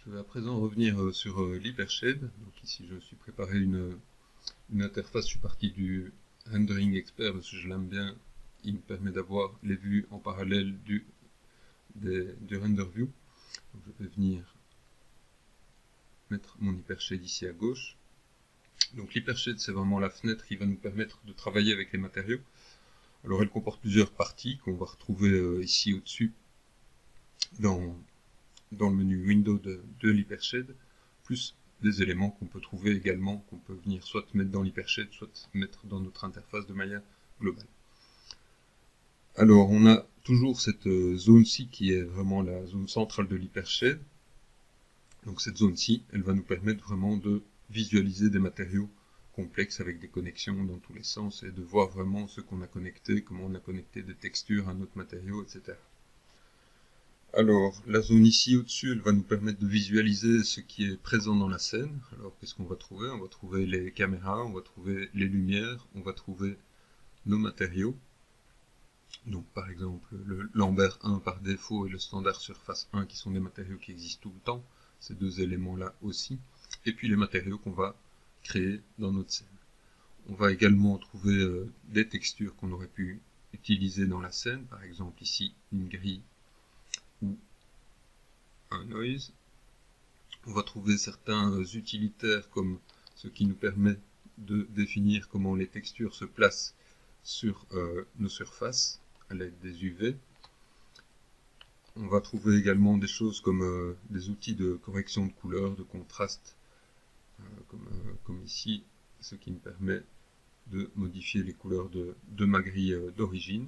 Je vais à présent revenir sur l'Hypershade. Donc ici je me suis préparé une interface, je suis parti du Rendering Expert parce que je l'aime bien. Il me permet d'avoir les vues en parallèle du Render View. Donc je vais venir mettre mon Hypershade ici à gauche. Donc l'Hypershade, c'est vraiment la fenêtre qui va nous permettre de travailler avec les matériaux. Alors elle comporte plusieurs parties qu'on va retrouver ici au-dessus dans le menu Windows de l'Hypershade, plus des éléments qu'on peut trouver également, qu'on peut venir soit mettre dans l'Hypershade, soit mettre dans notre interface de manière globale. Alors on a toujours cette zone-ci qui est vraiment la zone centrale de l'Hypershade. Donc cette zone-ci, elle va nous permettre vraiment de visualiser des matériaux complexes avec des connexions dans tous les sens et de voir vraiment ce qu'on a connecté, comment on a connecté des textures à notre matériau, etc. Alors, la zone ici au-dessus, elle va nous permettre de visualiser ce qui est présent dans la scène. Alors, qu'est-ce qu'on va trouver? On va trouver les caméras, on va trouver les lumières, on va trouver nos matériaux. Donc, par exemple, le Lambert 1 par défaut et le Standard Surface 1 qui sont des matériaux qui existent tout le temps. Ces deux éléments-là aussi. Et puis les matériaux qu'on va créer dans notre scène. On va également trouver des textures qu'on aurait pu utiliser dans la scène. Par exemple, ici, une grille ou un noise. On va trouver certains utilitaires comme ce qui nous permet de définir comment les textures se placent sur nos surfaces à l'aide des UV. On va trouver également des choses comme des outils de correction de couleurs, de contraste, comme ici, ce qui me permet de modifier les couleurs de ma grille d'origine.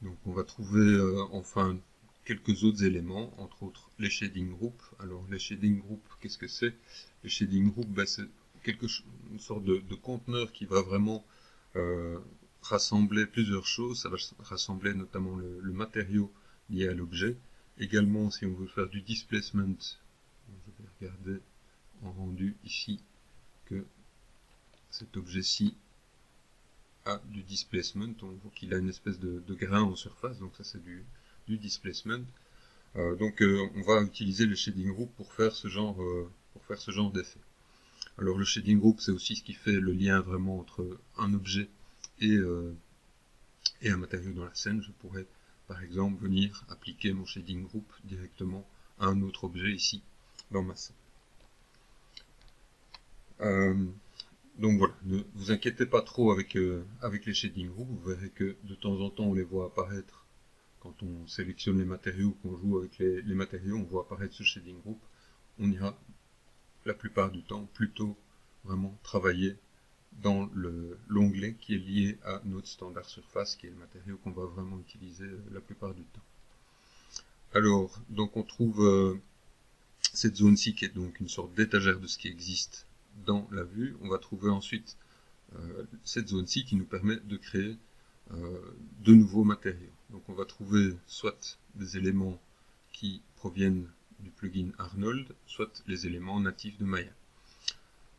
Donc on va trouver enfin quelques autres éléments, entre autres les shading groups. Alors les shading groups, qu'est-ce que c'est? Les shading groups, c'est une sorte de conteneur qui va vraiment rassembler plusieurs choses. Ça va rassembler notamment le matériau lié à l'objet. Également, si on veut faire du displacement, je vais regarder en rendu ici que cet objet-ci a du displacement, on voit qu'il a une espèce de grain en surface, donc ça c'est du displacement. On va utiliser le shading group pour faire ce genre d'effet. Alors le shading group, c'est aussi ce qui fait le lien vraiment entre un objet et un matériau dans la scène. Je pourrais par exemple venir appliquer mon shading group directement à un autre objet ici dans ma scène. Donc voilà, ne vous inquiétez pas trop avec les shading groups, vous verrez que de temps en temps on les voit apparaître quand on sélectionne les matériaux, qu'on joue avec les matériaux, on voit apparaître ce shading group. On ira la plupart du temps plutôt vraiment travailler dans l'onglet qui est lié à notre standard surface, qui est le matériau qu'on va vraiment utiliser la plupart du temps. Alors, donc on trouve cette zone-ci qui est donc une sorte d'étagère de ce qui existe dans la vue. On va trouver ensuite cette zone-ci qui nous permet de créer de nouveaux matériaux. Donc on va trouver soit des éléments qui proviennent du plugin Arnold, soit les éléments natifs de Maya.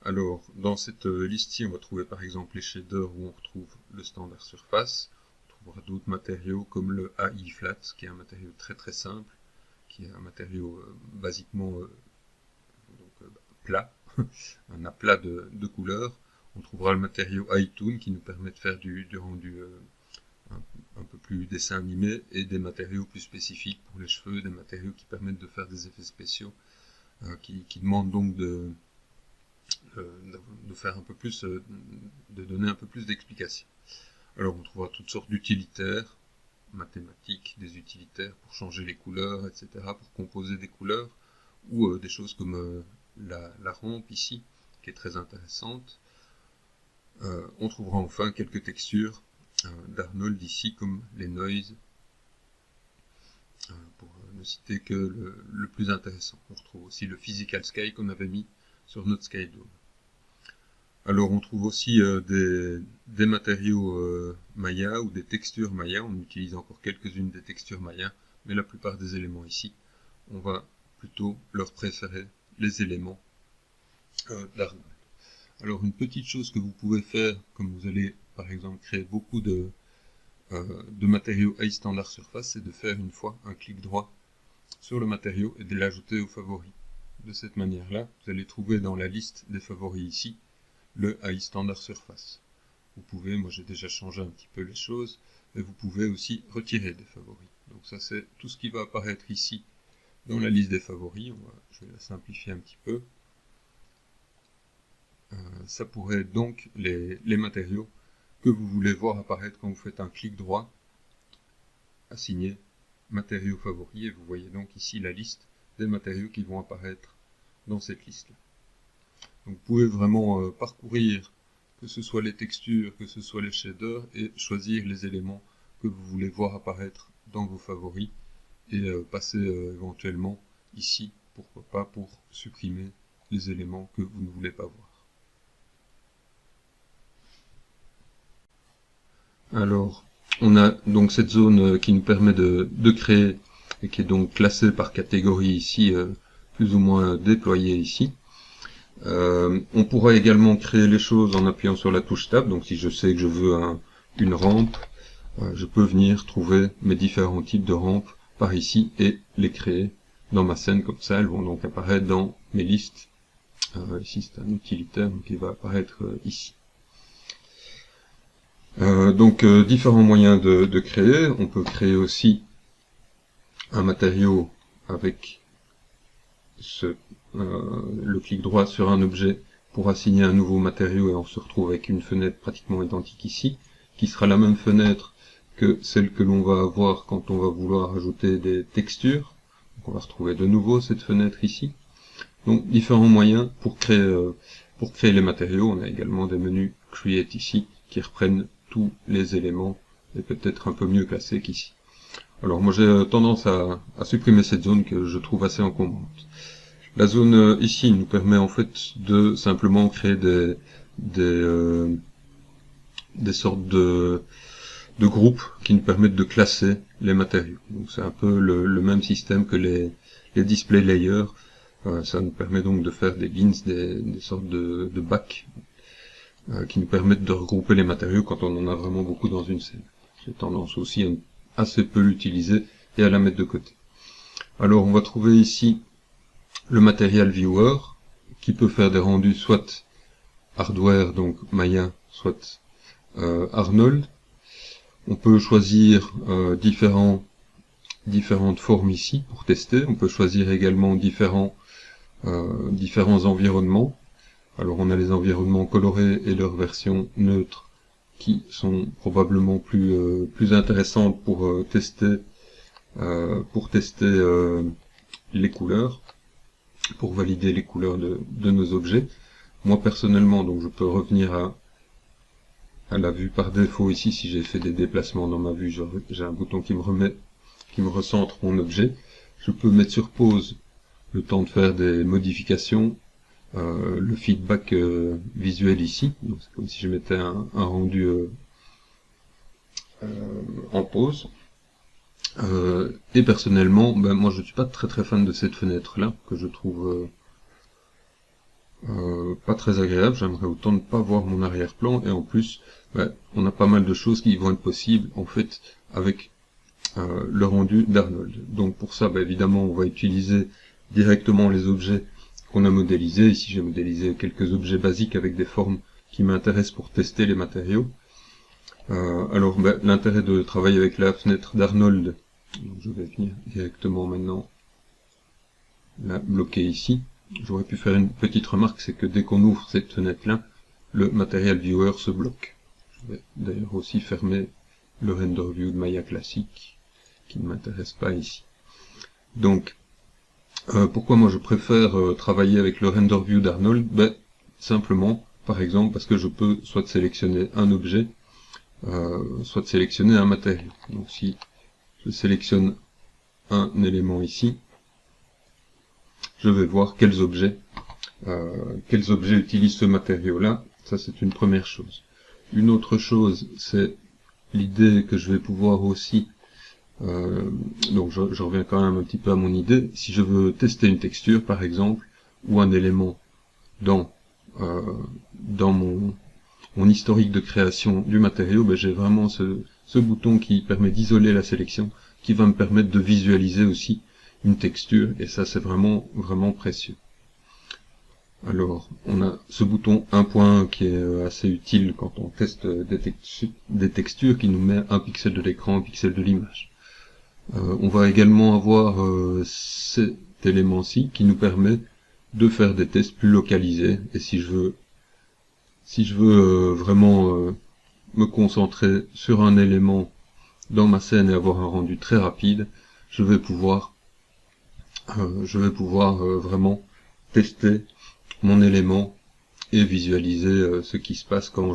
Alors dans cette liste-ci, on va trouver par exemple les shaders où on retrouve le standard surface. On trouvera d'autres matériaux comme le AI Flat, qui est un matériau très très simple, qui est un matériau basiquement plat, un aplat de couleurs. On trouvera le matériau iToon qui nous permet de faire du rendu un peu plus dessin animé, et des matériaux plus spécifiques pour les cheveux, des matériaux qui permettent de faire des effets spéciaux, qui demandent donc de faire un peu plus, de donner un peu plus d'explications. Alors on trouvera toutes sortes d'utilitaires mathématiques, des utilitaires pour changer les couleurs, etc., pour composer des couleurs, ou des choses comme la rampe ici, qui est très intéressante. On trouvera enfin quelques textures d'Arnold ici, comme les noise, pour ne citer que le plus intéressant. On retrouve aussi le Physical Sky qu'on avait mis sur notre Skydome. Alors on trouve aussi des matériaux Maya ou des textures Maya. On utilise encore quelques-unes des textures Maya, mais la plupart des éléments ici, on va plutôt leur préférer les éléments d'Arnold. Alors une petite chose que vous pouvez faire, comme vous allez par exemple créer beaucoup de matériaux high standard surface, c'est de faire une fois un clic droit sur le matériau et de l'ajouter aux favoris. De cette manière-là, vous allez trouver dans la liste des favoris ici le AI Standard Surface. Vous pouvez, moi j'ai déjà changé un petit peu les choses, mais vous pouvez aussi retirer des favoris. Donc ça c'est tout ce qui va apparaître ici dans la liste des favoris. Je vais la simplifier un petit peu. Ça pourrait être donc les matériaux que vous voulez voir apparaître quand vous faites un clic droit, assigner matériaux favoris, et vous voyez donc ici la liste des matériaux qui vont apparaître dans cette liste-là. Donc vous pouvez vraiment parcourir, que ce soit les textures, que ce soit les shaders, et choisir les éléments que vous voulez voir apparaître dans vos favoris, et passer éventuellement ici, pourquoi pas, pour supprimer les éléments que vous ne voulez pas voir. Alors, on a donc cette zone qui nous permet de créer, et qui est donc classée par catégorie ici, plus ou moins déployée ici. On pourra également créer les choses en appuyant sur la touche Tab. Donc si je sais que je veux une rampe, je peux venir trouver mes différents types de rampes par ici et les créer dans ma scène. Comme ça, elles vont donc apparaître dans mes listes. Ici c'est un utilitaire qui va apparaître ici. Donc différents moyens de créer. On peut créer aussi un matériau avec le clic droit sur un objet pour assigner un nouveau matériau, et on se retrouve avec une fenêtre pratiquement identique ici, qui sera la même fenêtre que celle que l'on va avoir quand on va vouloir ajouter des textures. Donc on va retrouver de nouveau cette fenêtre ici. Donc différents moyens pour créer les matériaux. On a également des menus Create ici qui reprennent tous les éléments et peut-être un peu mieux classés qu'ici. Alors moi j'ai tendance à supprimer cette zone que je trouve assez encombrante. La zone ici nous permet en fait de simplement créer des sortes de groupes qui nous permettent de classer les matériaux. Donc c'est un peu le même système que les display layers. Ça nous permet donc de faire des bins, des sortes de bacs qui nous permettent de regrouper les matériaux quand on en a vraiment beaucoup dans une scène. J'ai tendance aussi à assez peu l'utiliser et à la mettre de côté. Alors on va trouver ici le Material Viewer qui peut faire des rendus soit hardware, donc Maya, soit Arnold. On peut choisir différentes formes ici pour tester. On peut choisir également différents environnements. Alors on a les environnements colorés et leur version neutre qui sont probablement plus intéressantes pour tester les couleurs, pour valider les couleurs de nos objets. Moi personnellement, donc je peux revenir à la vue par défaut ici. Si j'ai fait des déplacements dans ma vue, j'ai un bouton qui me recentre mon objet. Je peux mettre sur pause le temps de faire des modifications, le feedback visuel ici. Donc c'est comme si je mettais un rendu en pause. Et personnellement, moi je suis pas très fan de cette fenêtre là, que je trouve pas très agréable. J'aimerais autant ne pas voir mon arrière-plan, et en plus on a pas mal de choses qui vont être possibles en fait avec le rendu d'Arnold. Donc pour ça, évidemment on va utiliser directement les objets qu'on a modélisés. Ici j'ai modélisé quelques objets basiques avec des formes qui m'intéressent pour tester les matériaux. Alors l'intérêt de travailler avec la fenêtre d'Arnold, je vais venir directement maintenant la bloquer ici. J'aurais pu faire une petite remarque, c'est que dès qu'on ouvre cette fenêtre-là, le Material Viewer se bloque. Je vais d'ailleurs aussi fermer le Render View de Maya classique, qui ne m'intéresse pas ici. Donc, pourquoi moi je préfère travailler avec le Render View d'Arnold? Simplement, par exemple, parce que je peux soit sélectionner un objet, soit sélectionner un matériau. Donc si je sélectionne un élément ici, je vais voir quels objets utilisent ce matériau-là. Ça, c'est une première chose. Une autre chose, c'est l'idée que je vais pouvoir aussi... donc je reviens quand même un petit peu à mon idée. Si je veux tester une texture, par exemple, ou un élément dans mon historique de création du matériau, j'ai vraiment ce bouton qui permet d'isoler la sélection, qui va me permettre de visualiser aussi une texture, et ça c'est vraiment précieux. Alors, on a ce bouton 1 qui est assez utile quand on teste des textures, qui nous met un pixel de l'écran, un pixel de l'image. On va également avoir cet élément-ci qui nous permet de faire des tests plus localisés, et si je veux vraiment me concentrer sur un élément dans ma scène et avoir un rendu très rapide, je vais pouvoir vraiment tester mon élément et visualiser ce qui se passe quand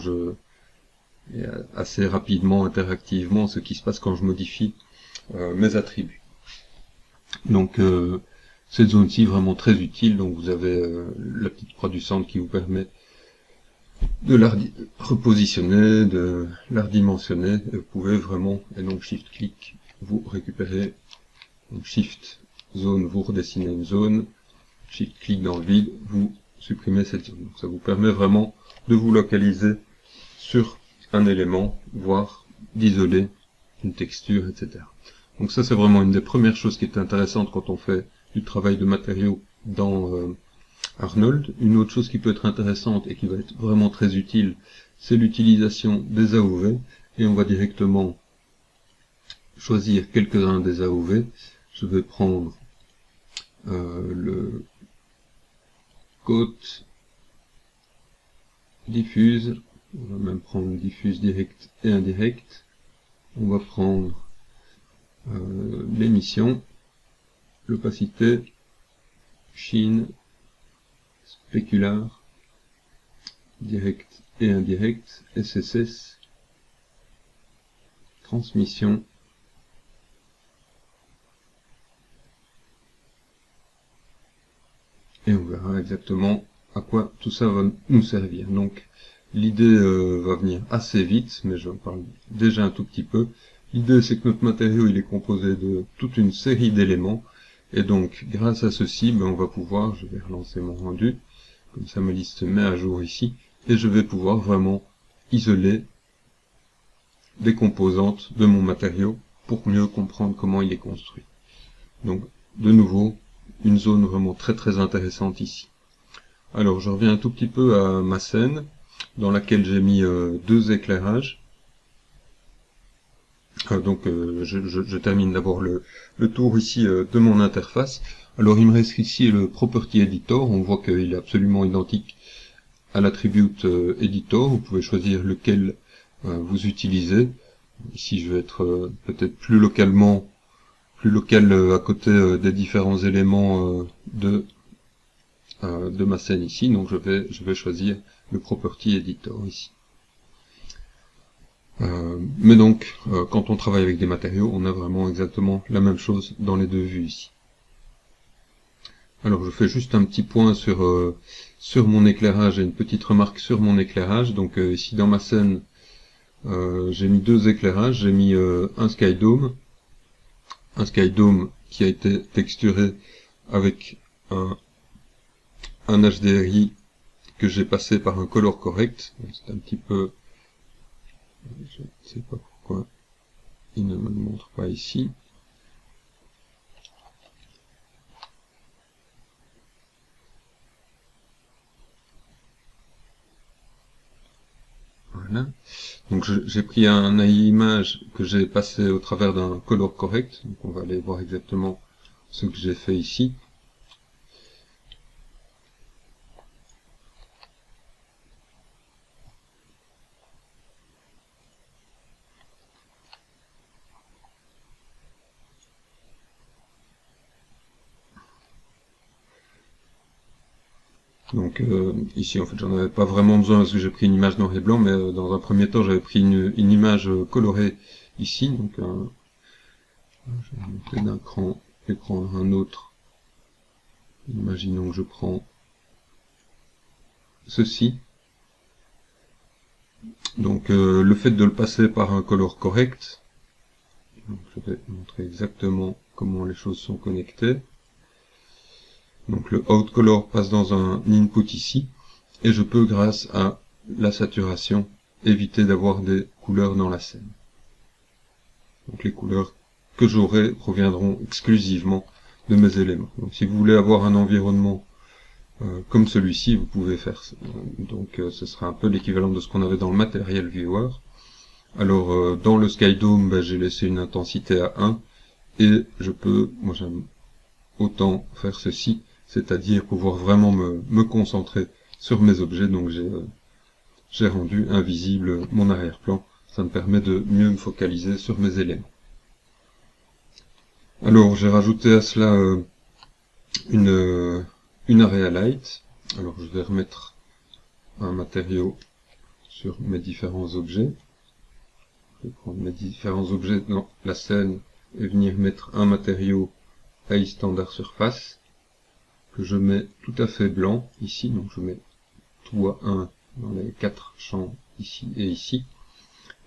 et assez rapidement, interactivement, ce qui se passe quand je modifie mes attributs. Donc cette zone-ci est vraiment très utile. Donc vous avez la petite croix du centre qui vous permet de la repositionner, de la redimensionner, et vous pouvez vraiment, et donc shift-clic, vous récupérez, donc shift zone, vous redessinez une zone, shift-clic dans le vide, vous supprimez cette zone. Donc ça vous permet vraiment de vous localiser sur un élément, voire d'isoler une texture, etc. Donc ça c'est vraiment une des premières choses qui est intéressante quand on fait du travail de matériaux dans Arnold. Une autre chose qui peut être intéressante et qui va être vraiment très utile, c'est l'utilisation des AOV, et on va directement choisir quelques-uns des AOV. Je vais prendre le côte diffuse, on va même prendre diffuse direct et indirect, on va prendre l'émission, l'opacité, sheen, spécular, direct et indirect, SSS, transmission, et on verra exactement à quoi tout ça va nous servir. Donc l'idée va venir assez vite, mais j'en parle déjà un tout petit peu. L'idée c'est que notre matériau il est composé de toute une série d'éléments, et donc grâce à ceci, on va pouvoir, je vais relancer mon rendu, comme ça ma liste se met à jour ici, et je vais pouvoir vraiment isoler des composantes de mon matériau pour mieux comprendre comment il est construit. Donc de nouveau, une zone vraiment très intéressante ici. Alors je reviens un tout petit peu à ma scène, dans laquelle j'ai mis deux éclairages. Donc je termine d'abord le tour ici de mon interface. Alors il me reste ici le Property Editor, on voit qu'il est absolument identique à l'attribute Editor, vous pouvez choisir lequel vous utilisez. Ici je vais être peut-être plus local à côté des différents éléments de ma scène ici, donc je vais choisir le Property Editor ici. Mais donc, quand on travaille avec des matériaux, on a vraiment exactement la même chose dans les deux vues ici. Alors je fais juste un petit point sur mon éclairage et une petite remarque sur mon éclairage. Donc ici dans ma scène, j'ai mis deux éclairages, j'ai mis un Sky Dome qui a été texturé avec un HDRI que j'ai passé par un color correct. C'est un petit peu, je ne sais pas pourquoi il ne me le montre pas ici. Voilà. Donc j'ai pris un image que j'ai passé au travers d'un color correct. Donc on va aller voir exactement ce que j'ai fait ici. Donc ici en fait j'en avais pas vraiment besoin parce que j'ai pris une image noir et blanc, mais dans un premier temps j'avais pris une image colorée ici, donc je vais monter d'un cran et prendre un autre. Imaginons que je prends ceci. Donc le fait de le passer par un color correct, donc, je vais montrer exactement comment les choses sont connectées. Donc le out color passe dans un input ici, et je peux, grâce à la saturation, éviter d'avoir des couleurs dans la scène. Donc les couleurs que j'aurai proviendront exclusivement de mes éléments. Donc si vous voulez avoir un environnement comme celui-ci, vous pouvez faire ça. Donc ce sera un peu l'équivalent de ce qu'on avait dans le Material Viewer. Alors dans le Skydome, ben, j'ai laissé une intensité à 1 et je peux, moi j'aime autant faire ceci, c'est-à-dire pouvoir vraiment me concentrer sur mes objets. Donc j'ai rendu invisible mon arrière-plan. Ça me permet de mieux me focaliser sur mes éléments. Alors j'ai rajouté à cela une area light. Alors je vais remettre un matériau sur mes différents objets. Je vais prendre mes différents objets dans la scène et venir mettre un matériau high standard surface que je mets tout à fait blanc ici. Donc je mets tout à 1 dans les 4 champs ici et ici.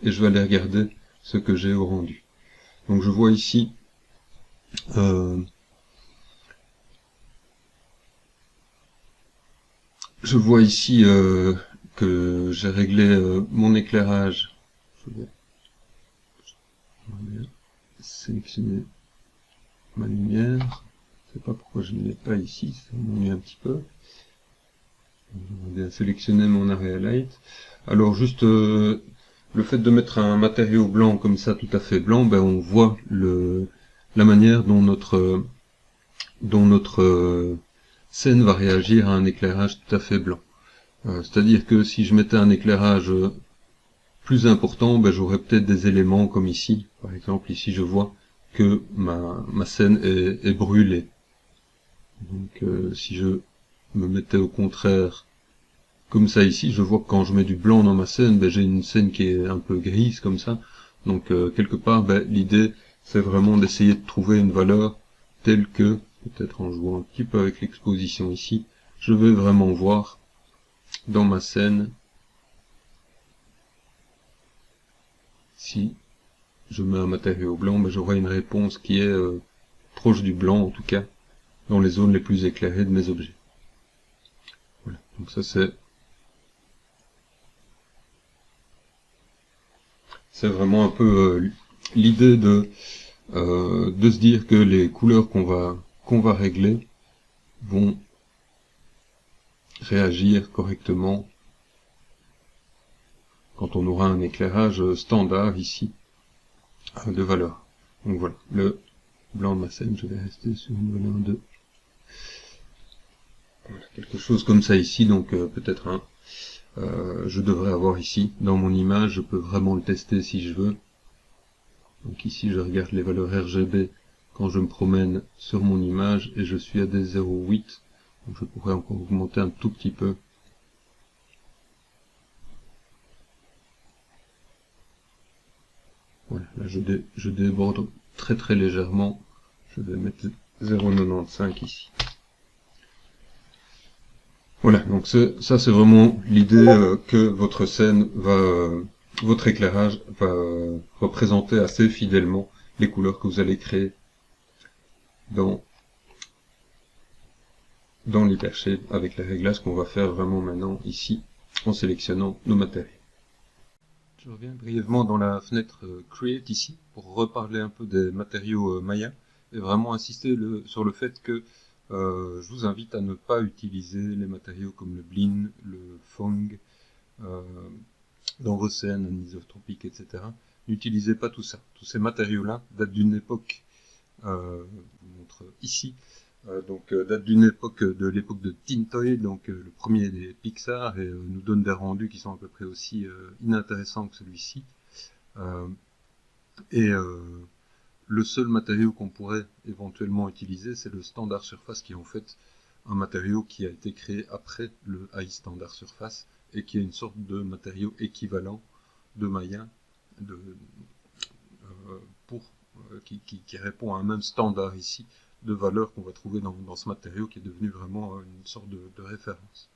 Et je vais aller regarder ce que j'ai au rendu. Donc je vois ici que j'ai réglé mon éclairage. Je vais sélectionner ma lumière. Je sais pas pourquoi je ne l'ai pas ici, ça m'ennuie un petit peu. Je vais sélectionner mon area light. Alors juste le fait de mettre un matériau blanc comme ça, tout à fait blanc, ben on voit la manière dont notre scène va réagir à un éclairage tout à fait blanc. C'est-à-dire que si je mettais un éclairage plus important, ben, j'aurais peut-être des éléments comme ici. Par exemple, ici je vois que ma scène est brûlée. Donc si je me mettais au contraire comme ça ici, je vois que quand je mets du blanc dans ma scène, ben, j'ai une scène qui est un peu grise comme ça. Donc quelque part, ben, l'idée c'est vraiment d'essayer de trouver une valeur telle que, peut-être en jouant un petit peu avec l'exposition ici, je vais vraiment voir dans ma scène si je mets un matériau blanc, ben, j'aurai une réponse qui est proche du blanc en tout cas, dans les zones les plus éclairées de mes objets. Voilà, donc ça c'est vraiment un peu l'idée de se dire que les couleurs qu'on va régler vont réagir correctement quand on aura un éclairage standard ici de valeur. Donc voilà, le blanc de ma scène, je vais rester sur une valeur de voilà, quelque chose comme ça ici, donc peut-être un je devrais avoir ici dans mon image, je peux vraiment le tester si je veux. Donc ici je regarde les valeurs RGB quand je me promène sur mon image et je suis à des 0,8, donc je pourrais encore augmenter un tout petit peu. Voilà, là je déborde très très légèrement, je vais mettre 0,95 ici. Voilà, donc ça c'est vraiment l'idée que votre scène va, votre éclairage va représenter assez fidèlement les couleurs que vous allez créer dans l'hypershape avec les réglages qu'on va faire vraiment maintenant ici en sélectionnant nos matériaux. Je reviens brièvement dans la fenêtre Create ici pour reparler un peu des matériaux Maya et vraiment insister sur le fait que je vous invite à ne pas utiliser les matériaux comme le Blinn, le Phong dans vos scènes anisotropiques, etc. N'utilisez pas tout ça. Tous ces matériaux-là datent d'une époque, je vous montre ici, date d'une époque, de l'époque de Tintoy, donc le premier des Pixar, et nous donne des rendus qui sont à peu près aussi inintéressants que celui-ci. Le seul matériau qu'on pourrait éventuellement utiliser, c'est le standard surface, qui est en fait un matériau qui a été créé après le high standard surface, et qui est une sorte de matériau équivalent de Maya, qui répond à un même standard ici, de valeur qu'on va trouver dans ce matériau qui est devenu vraiment une sorte de référence.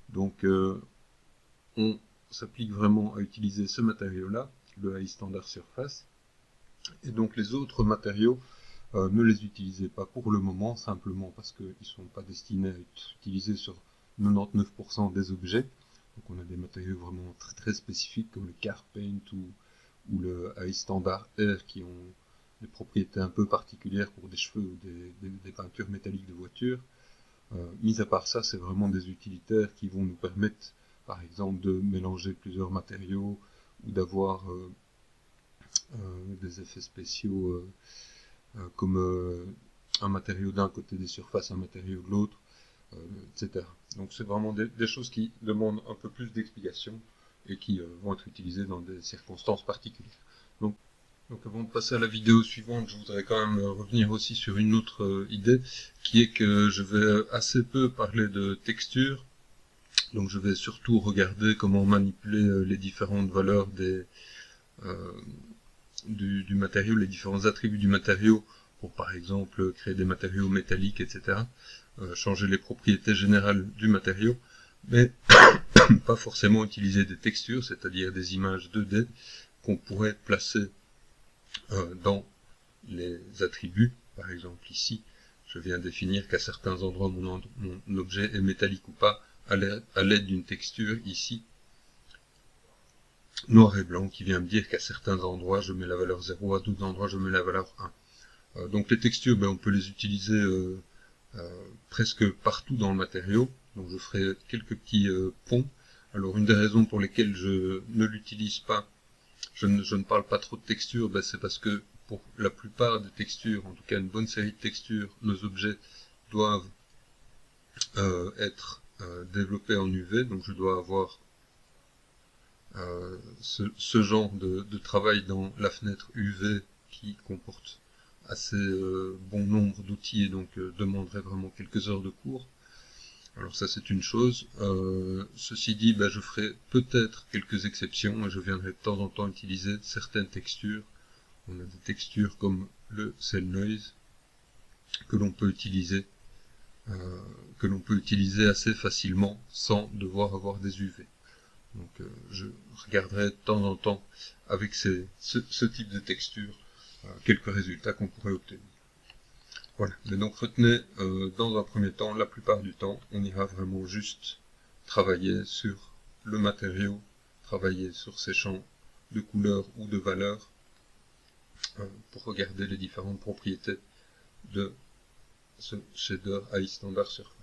Donc on s'applique vraiment à utiliser ce matériau-là, le high standard surface, et donc les autres matériaux, ne les utilisez pas pour le moment, simplement parce qu'ils ne sont pas destinés à être utilisés sur 99% des objets. Donc on a des matériaux vraiment très très spécifiques comme le Car Paint ou le High Standard Air qui ont propriétés un peu particulières pour des cheveux ou des peintures métalliques de voitures. Mis à part ça, c'est vraiment des utilitaires qui vont nous permettre, par exemple, de mélanger plusieurs matériaux ou d'avoir des effets spéciaux comme un matériau d'un côté des surfaces, un matériau de l'autre, etc. Donc c'est vraiment des choses qui demandent un peu plus d'explication et qui vont être utilisées dans des circonstances particulières. Donc avant de passer à la vidéo suivante, je voudrais quand même revenir aussi sur une autre idée, qui est que je vais assez peu parler de texture. Donc je vais surtout regarder comment manipuler les différentes valeurs du matériau, les différents attributs du matériau, pour par exemple créer des matériaux métalliques, etc. Changer les propriétés générales du matériau, mais pas forcément utiliser des textures, c'est-à-dire des images 2D qu'on pourrait placer dans les attributs. Par exemple ici, je viens définir qu'à certains endroits mon objet est métallique ou pas à l'aide d'une texture ici, noir et blanc, qui vient me dire qu'à certains endroits je mets la valeur 0, à d'autres endroits je mets la valeur 1. Donc les textures, on peut les utiliser presque partout dans le matériau. Donc je ferai quelques petits ponts. Alors une des raisons pour lesquelles je ne l'utilise pas, je ne parle pas trop de textures, c'est parce que pour la plupart des textures, en tout cas une bonne série de textures, nos objets doivent être développés en UV, donc je dois avoir ce genre de travail dans la fenêtre UV qui comporte assez bon nombre d'outils et donc demanderait vraiment quelques heures de cours. Alors ça c'est une chose. Ceci dit, je ferai peut-être quelques exceptions et je viendrai de temps en temps utiliser certaines textures. On a des textures comme le Cell Noise que l'on peut utiliser assez facilement sans devoir avoir des UV. Donc je regarderai de temps en temps avec ce type de texture quelques résultats qu'on pourrait obtenir. Voilà, mais donc retenez, dans un premier temps, la plupart du temps, on ira vraiment juste travailler sur le matériau, travailler sur ses champs de couleurs ou de valeurs, pour regarder les différentes propriétés de ce shader high standard surface.